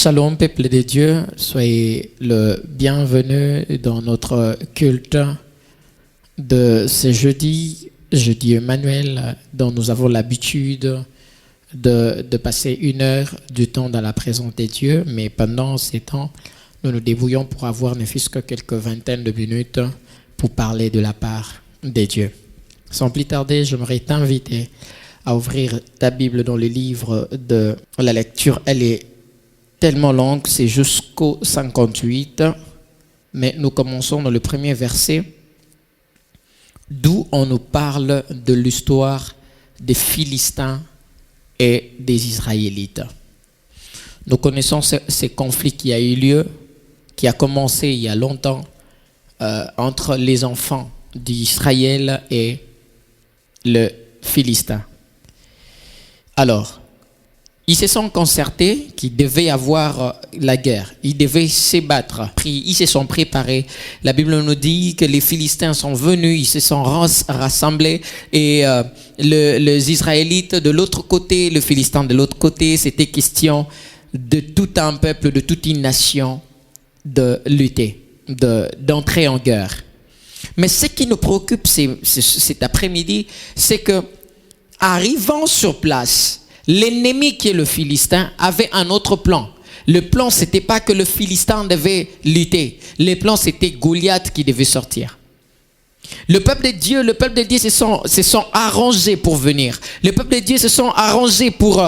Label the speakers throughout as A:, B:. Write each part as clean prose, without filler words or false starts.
A: Shalom, peuple de Dieu, soyez le bienvenu dans notre culte de ce jeudi Emmanuel, dont nous avons l'habitude de passer 1 heure du temps dans la présence de Dieu, mais pendant ces temps, nous nous débrouillons pour avoir ne fût-ce que quelques vingtaines de minutes pour parler de la part de Dieu. Sans plus tarder, j'aimerais t'inviter à ouvrir ta Bible dans le livre de la lecture. Elle est tellement longue, c'est jusqu'au 58, mais nous commençons dans le premier verset, d'où on nous parle de l'histoire des Philistins et des Israélites. Nous connaissons ces conflits qui a eu lieu, qui a commencé il y a longtemps, entre les enfants d'Israël et le Philistin. Alors, ils se sont concertés qu'il devait y avoir la guerre. Ils devaient se battre. Ils se sont préparés. La Bible nous dit que les Philistins sont venus, ils se sont rassemblés et les Israélites de l'autre côté, le Philistin de l'autre côté. C'était question de tout un peuple, de toute une nation de lutter, d'entrer en guerre. Mais ce qui nous préoccupe cet après-midi, c'est que arrivant sur place, l'ennemi qui est le Philistin avait un autre plan. Le plan, c'était pas que le Philistin devait lutter. Le plan, c'était Goliath qui devait sortir. Le peuple de Dieu se sont arrangés pour venir. Le peuple de Dieu se sont arrangés pour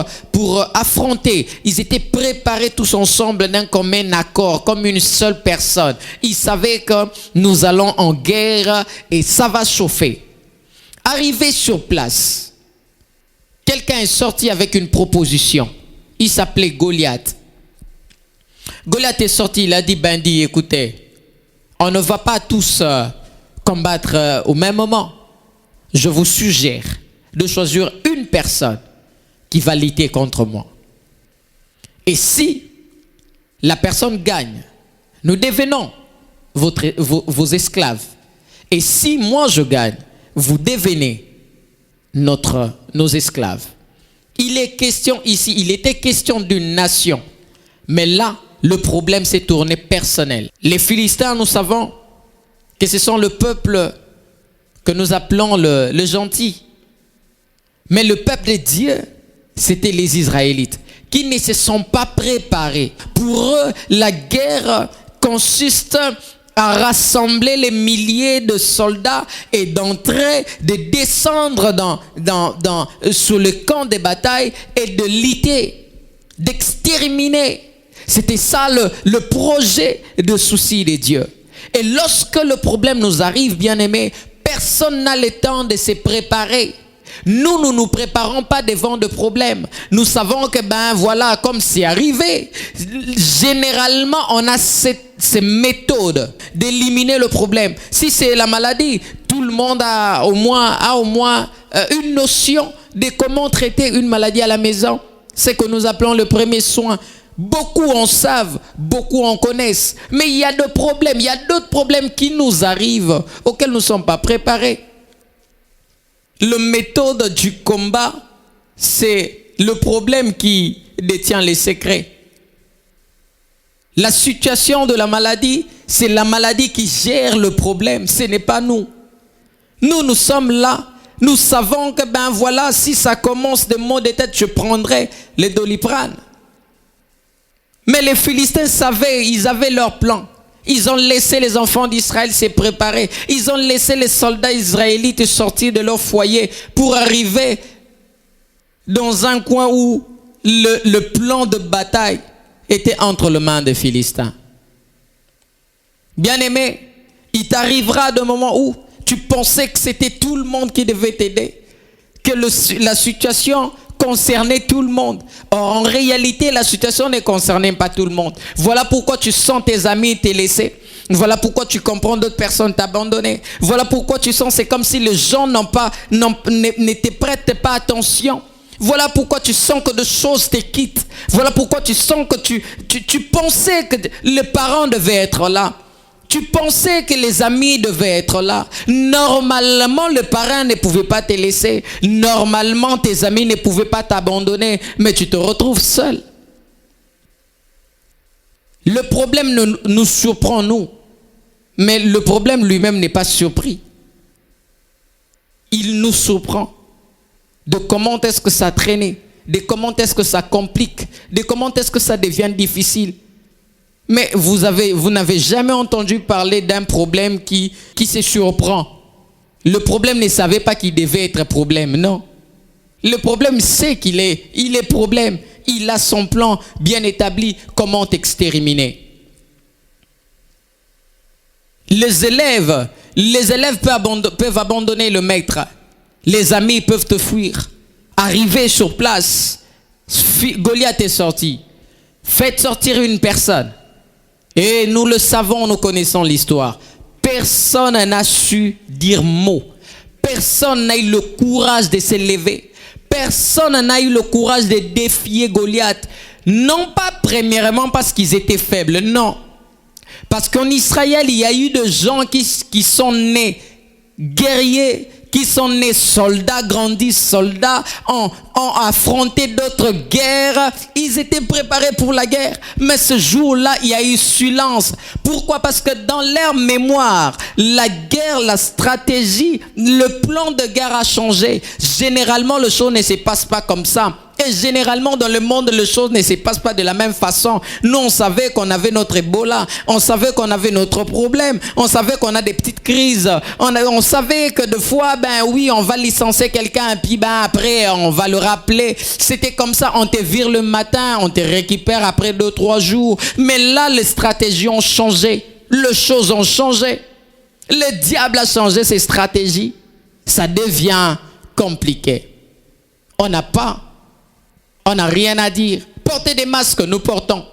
A: affronter. Ils étaient préparés tous ensemble d'un commun accord, comme une seule personne. Ils savaient que nous allons en guerre et ça va chauffer. Arrivé sur place, quelqu'un est sorti avec une proposition. Il s'appelait Goliath. Goliath est sorti, il a dit, écoutez, on ne va pas tous combattre au même moment. Je vous suggère de choisir une personne qui va lutter contre moi. Et si la personne gagne, nous devenons vos esclaves. Et si moi je gagne, vous devenez nos esclaves. Il était question d'une nation. Mais là, le problème s'est tourné personnel. Les Philistins, nous savons que ce sont le peuple que nous appelons le gentil. Mais le peuple de Dieu, c'était les Israélites qui ne se sont pas préparés. Pour eux, la guerre consiste à rassembler les milliers de soldats et d'entrer, de descendre sur le camp de bataille et de lutter, d'exterminer. C'était ça le projet de souci de Dieu. Et lorsque le problème nous arrive, bien-aimés, personne n'a le temps de se préparer. Nous ne nous préparons pas devant de problèmes. Nous savons que, comme c'est arrivé, généralement, on a ces méthodes d'éliminer le problème. Si c'est la maladie, tout le monde a au moins une notion de comment traiter une maladie à la maison. C'est que nous appelons le premier soin. Beaucoup en savent, beaucoup en connaissent. Mais il y a d'autres problèmes qui nous arrivent, auxquels nous ne sommes pas préparés. La méthode du combat, c'est le problème qui détient les secrets. La situation de la maladie, c'est la maladie qui gère le problème, ce n'est pas nous. Nous sommes là, nous savons que si ça commence de maux de tête, je prendrai le Doliprane. Mais les Philistins savaient, ils avaient leur plan. Ils ont laissé les enfants d'Israël se préparer. Ils ont laissé les soldats israélites sortir de leur foyer pour arriver dans un coin où le plan de bataille était entre les mains des Philistins. Bien-aimé, il t'arrivera d'un moment où tu pensais que c'était tout le monde qui devait t'aider, que la situation concernait tout le monde. Or, en réalité, la situation ne concernait pas tout le monde. Voilà pourquoi tu sens tes amis te laisser. Voilà pourquoi tu comprends d'autres personnes t'abandonner. Voilà pourquoi tu sens c'est comme si les gens ne te prêtent pas attention. Voilà pourquoi tu sens que des choses te quittent. Voilà pourquoi tu sens que tu pensais que les parents devaient être là. Tu pensais que les amis devaient être là. Normalement, le parrain ne pouvait pas te laisser. Normalement, tes amis ne pouvaient pas t'abandonner. Mais tu te retrouves seul. Le problème nous surprend, nous. Mais le problème lui-même n'est pas surpris. Il nous surprend de comment est-ce que ça traînait, de comment est-ce que ça complique, de comment est-ce que ça devient difficile. Mais vous n'avez jamais entendu parler d'un problème qui se surprend. Le problème ne savait pas qu'il devait être problème, non. Le problème sait il est problème. Il a son plan bien établi, comment exterminer. Les élèves peuvent abandonner le maître. Les amis peuvent te fuir. Arriver sur place, Goliath est sorti. Faites sortir une personne. Et nous le savons, nous connaissons l'histoire. Personne n'a su dire mot. Personne n'a eu le courage de se lever. Personne n'a eu le courage de défier Goliath. Non pas premièrement parce qu'ils étaient faibles, non. Parce qu'en Israël, il y a eu des gens qui sont nés guerriers, qui sont nés soldats, grandis soldats, ont affronté d'autres guerres. Ils étaient préparés pour la guerre. Mais ce jour-là, il y a eu silence. Pourquoi? Parce que dans leur mémoire, la guerre, la stratégie, le plan de guerre a changé. Généralement, les choses ne se passent pas comme ça. Et généralement, dans le monde, les choses ne se passent pas de la même façon. Nous, on savait qu'on avait notre Ebola. On savait qu'on avait notre problème. On savait qu'on a des petites crises. On savait que des fois, oui, on va licencier quelqu'un. Puis après, on va le rappeler. C'était comme ça. On te vire le matin. On te récupère après 2-3 jours. Mais là, les stratégies ont changé. Les choses ont changé. Le diable a changé ses stratégies. Ça devient compliqué. On n'a rien à dire. Portez des masques, nous portons.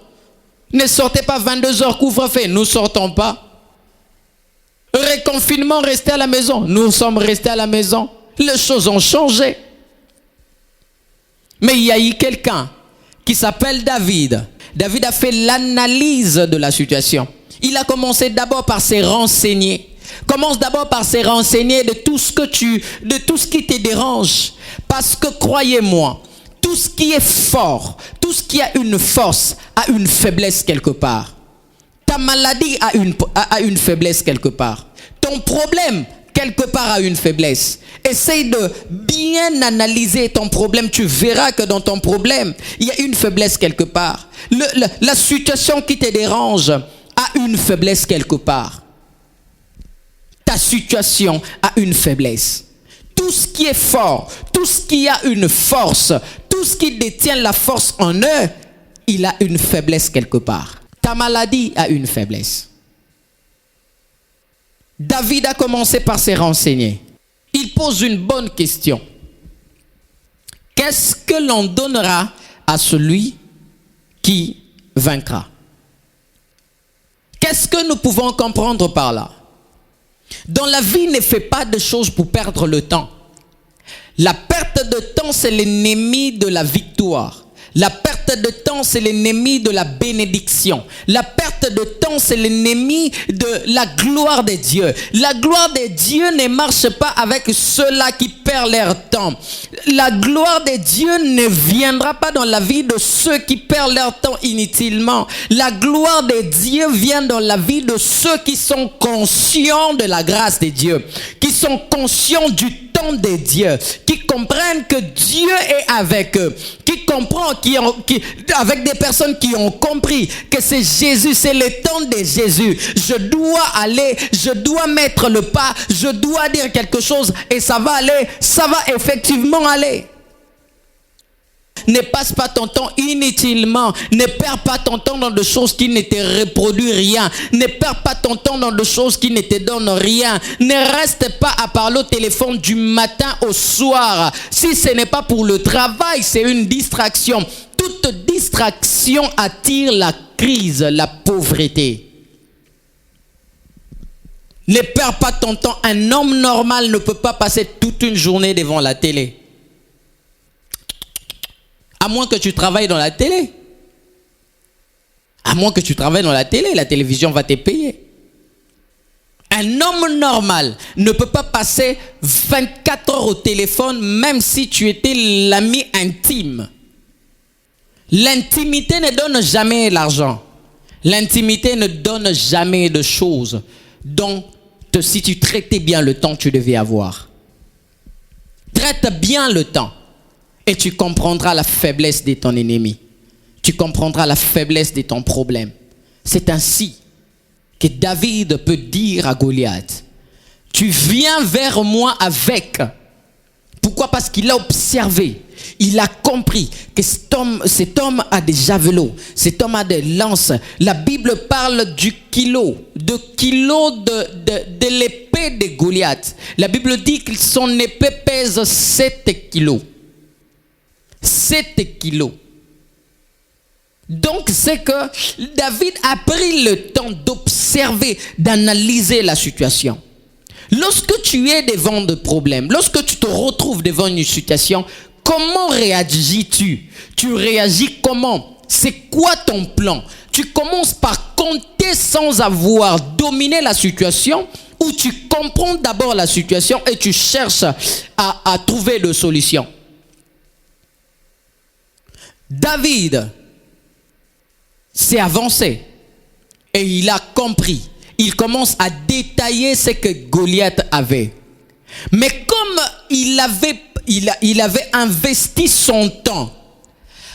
A: Ne sortez pas 22h couvre-feu, nous ne sortons pas. Reconfinement, restez à la maison. Nous sommes restés à la maison. Les choses ont changé. Mais il y a eu quelqu'un qui s'appelle David. David a fait l'analyse de la situation. Il a commencé d'abord par se renseigner. Commence d'abord par se renseigner de tout ce qui te dérange. Parce que croyez-moi, tout ce qui est fort, tout ce qui a une force, a une faiblesse quelque part. Ta maladie a une faiblesse quelque part. Ton problème, quelque part, a une faiblesse. Essaye de bien analyser ton problème. Tu verras que dans ton problème, il y a une faiblesse quelque part. La situation qui te dérange a une faiblesse quelque part. Ta situation a une faiblesse. Tout ce qui est fort, tout ce qui a une force, tout ce qui détient la force en eux, il a une faiblesse quelque part. Ta maladie a une faiblesse. David a commencé par se renseigner. Il pose une bonne question. Qu'est-ce que l'on donnera à celui qui vaincra? Qu'est-ce que nous pouvons comprendre par là? Dans la vie, ne fais pas de choses pour perdre le temps. La perte de temps, c'est l'ennemi de la victoire. La perte de temps, c'est l'ennemi de la bénédiction. La perte de temps, c'est l'ennemi de la gloire de Dieu. La gloire de Dieu ne marche pas avec ceux-là qui perdent leur temps. La gloire de Dieu ne viendra pas dans la vie de ceux qui perdent leur temps inutilement. La gloire de Dieu vient dans la vie de ceux qui sont conscients de la grâce de Dieu, qui sont conscients du temps de Dieu, qui comprennent que Dieu est avec eux, qui comprennent, avec des personnes qui ont compris que c'est Jésus, c'est le temps de Jésus. Je dois aller, je dois mettre le pas, je dois dire quelque chose et ça va aller, ça va effectivement aller. Ne passe pas ton temps inutilement. Ne perds pas ton temps dans des choses qui ne te reproduisent rien. Ne perds pas ton temps dans des choses qui ne te donnent rien. Ne reste pas à parler au téléphone du matin au soir. Si ce n'est pas pour le travail, c'est une distraction. Toute distraction attire la crise, la pauvreté. Ne perds pas ton temps. Un homme normal ne peut pas passer toute une journée devant la télé. À moins que tu travailles dans la télé. À moins que tu travailles dans la télé, la télévision va te payer. Un homme normal ne peut pas passer 24 heures au téléphone, même si tu étais l'ami intime. L'intimité ne donne jamais l'argent. L'intimité ne donne jamais de choses dont, si tu traitais bien le temps, tu devais avoir. Traite bien le temps et tu comprendras la faiblesse de ton ennemi. Tu comprendras la faiblesse de ton problème. C'est ainsi que David peut dire à Goliath, tu viens vers moi avec. Pourquoi? Parce qu'il a observé, il a compris que cet homme a des javelots, cet homme a des lances. La Bible parle de kilos de l'épée de Goliath. La Bible dit que son épée pèse 7 kilos. 7 kilos. Donc c'est que David a pris le temps d'observer, d'analyser la situation. Lorsque tu es devant des problèmes, lorsque tu te retrouves devant une situation, comment réagis-tu? Tu réagis comment? C'est quoi ton plan? Tu commences par compter sans avoir dominé la situation, ou tu comprends d'abord la situation et tu cherches à trouver des solutions? David s'est avancé et il a compris. Il commence à détailler ce que Goliath avait. Mais comme il avait investi son temps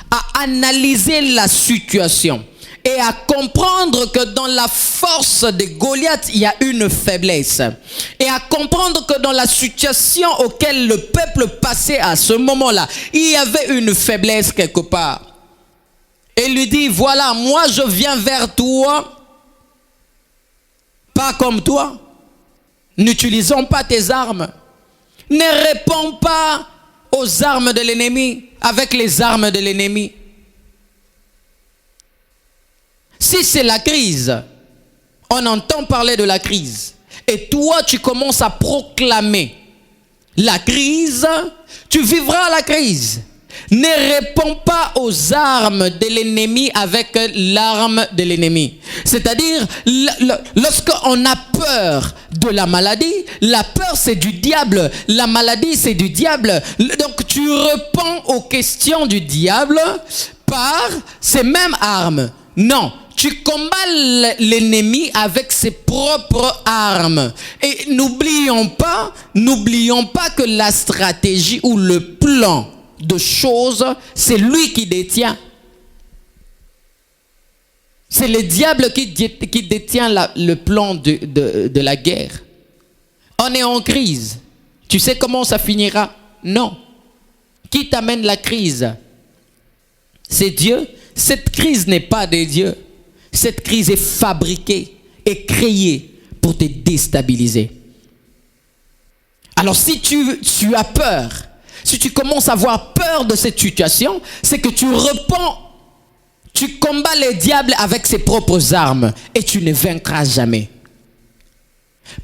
A: à analyser la situation et à comprendre que dans la force de Goliath, il y a une faiblesse. Et à comprendre que dans la situation auquel le peuple passait à ce moment-là, il y avait une faiblesse quelque part. Et lui dit, voilà, moi je viens vers toi, pas comme toi. N'utilisons pas tes armes. Ne réponds pas aux armes de l'ennemi avec les armes de l'ennemi. Si c'est la crise, on entend parler de la crise, et toi tu commences à proclamer la crise, tu vivras la crise. Ne réponds pas aux armes de l'ennemi avec l'arme de l'ennemi. C'est-à-dire, lorsqu'on a peur de la maladie, la peur c'est du diable, la maladie c'est du diable. Donc tu réponds aux questions du diable par ces mêmes armes. Non, tu combats l'ennemi avec ses propres armes. Et n'oublions pas que la stratégie ou le plan de choses, c'est lui qui détient. C'est le diable qui détient le plan de la guerre. On est en crise. Tu sais comment ça finira? Non. Qui t'amène la crise? C'est Dieu. Cette crise n'est pas de Dieu. Cette crise est fabriquée et créée pour te déstabiliser. Alors si tu as peur, si tu commences à avoir peur de cette situation, c'est que tu combats le diable avec ses propres armes et tu ne vaincras jamais.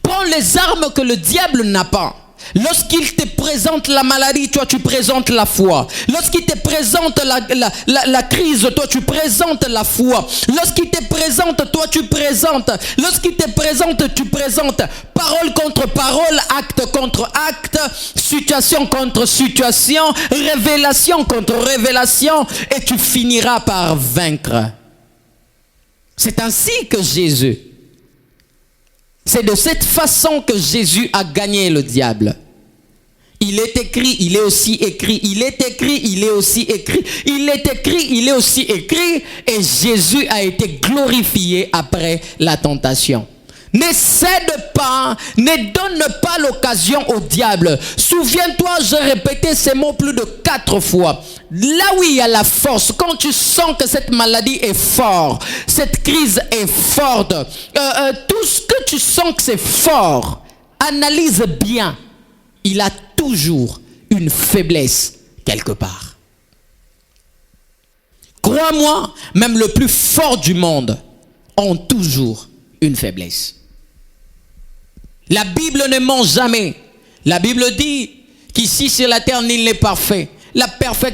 A: Prends les armes que le diable n'a pas. Lorsqu'il te présente la maladie, toi tu présentes la foi. Lorsqu'il te présente la crise, toi tu présentes la foi. Lorsqu'il te présente, toi tu présentes. Lorsqu'il te présente, tu présentes. Parole contre parole, acte contre acte, situation contre situation, révélation contre révélation, et tu finiras par vaincre. C'est ainsi que Jésus, c'est de cette façon que Jésus a gagné le diable. Il est écrit, il est aussi écrit. Il est écrit, il est aussi écrit. Il est écrit, il est aussi écrit. Et Jésus a été glorifié après la tentation. Ne cède pas, ne donne pas l'occasion au diable. Souviens-toi, j'ai répété ces mots plus de 4 fois. Là où il y a la force, quand tu sens que cette maladie est forte, cette crise est forte, tout ce que tu sens que c'est fort, analyse bien. Il a toujours une faiblesse quelque part. Crois-moi, même le plus fort du monde ont toujours une faiblesse. La Bible ne ment jamais. La Bible dit qu'ici sur la terre, nul n'est parfait.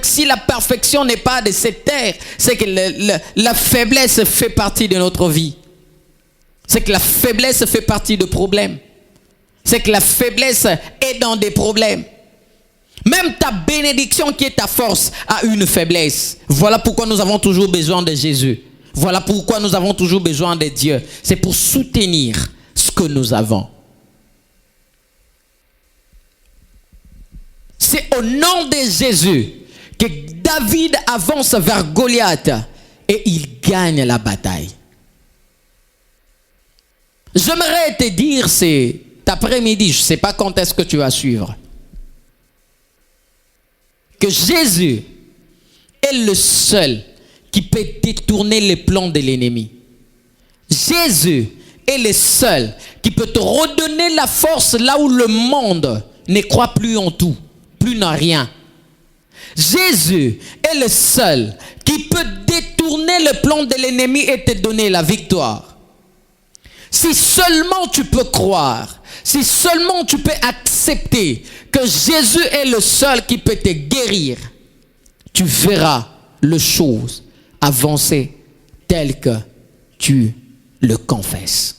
A: Si la perfection n'est pas de cette terre, c'est que la faiblesse fait partie de notre vie. C'est que la faiblesse fait partie de problèmes. C'est que la faiblesse est dans des problèmes. Même ta bénédiction qui est ta force a une faiblesse. Voilà pourquoi nous avons toujours besoin de Jésus. Voilà pourquoi nous avons toujours besoin de Dieu. C'est pour soutenir ce que nous avons. C'est au nom de Jésus que David avance vers Goliath et il gagne la bataille. J'aimerais te dire cet après-midi, je ne sais pas quand est-ce que tu vas suivre, que Jésus est le seul qui peut détourner les plans de l'ennemi. Jésus est le seul qui peut te redonner la force là où le monde ne croit plus en tout, plus en rien. Jésus est le seul qui peut détourner le plan de l'ennemi et te donner la victoire. Si seulement tu peux croire, si seulement tu peux accepter que Jésus est le seul qui peut te guérir, tu verras les choses avancer telles que tu le confesses.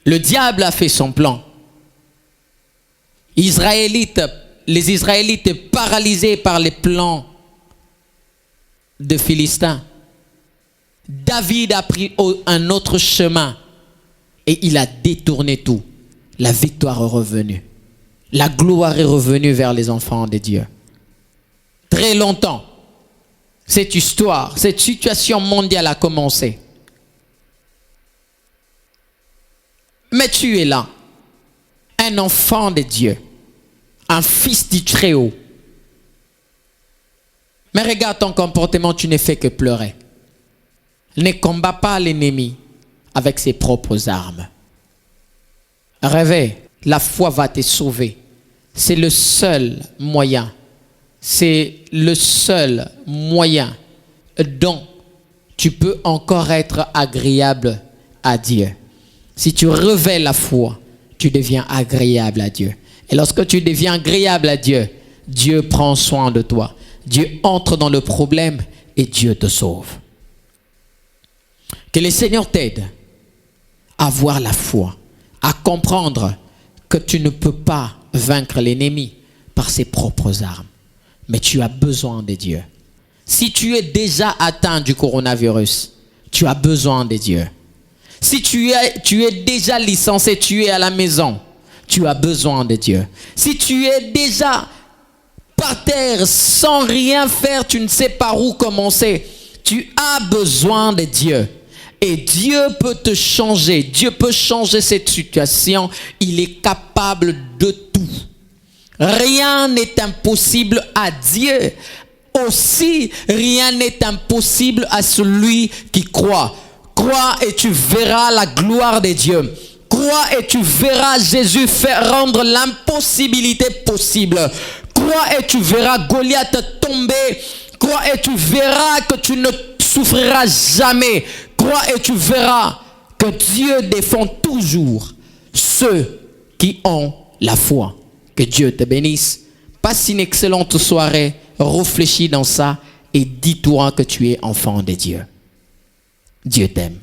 A: Le diable a fait son plan. Les Israélites paralysés par les plans de Philistins. David a pris un autre chemin et il a détourné tout. La victoire est revenue. La gloire est revenue vers les enfants de Dieu. Très longtemps, cette histoire, cette situation mondiale a commencé. Mais tu es là, un enfant de Dieu, un fils du Très-Haut. Mais regarde ton comportement, tu ne fais que pleurer. Ne combat pas l'ennemi avec ses propres armes. Réveille, la foi va te sauver. C'est le seul moyen. C'est le seul moyen dont tu peux encore être agréable à Dieu. Si tu révèles la foi, tu deviens agréable à Dieu. Et lorsque tu deviens agréable à Dieu, Dieu prend soin de toi. Dieu entre dans le problème et Dieu te sauve. Que le Seigneur t'aide à avoir la foi, à comprendre que tu ne peux pas vaincre l'ennemi par ses propres armes. Mais tu as besoin de Dieu. Si tu es déjà atteint du coronavirus, tu as besoin de Dieu. Si tu es déjà licencié, tu es à la maison, tu as besoin de Dieu. Si tu es déjà par terre sans rien faire, tu ne sais pas où commencer, tu as besoin de Dieu. Et Dieu peut te changer. Dieu peut changer cette situation. Il est capable de tout. Rien n'est impossible à Dieu. Aussi, rien n'est impossible à celui qui croit. Crois et tu verras la gloire de Dieu. Crois et tu verras Jésus faire rendre l'impossibilité possible. Crois et tu verras Goliath tomber. Crois et tu verras que tu ne souffriras jamais. Crois et tu verras que Dieu défend toujours ceux qui ont la foi. Que Dieu te bénisse. Passe une excellente soirée. Réfléchis dans ça et dis-toi que tu es enfant de Dieu. Dieu t'aime.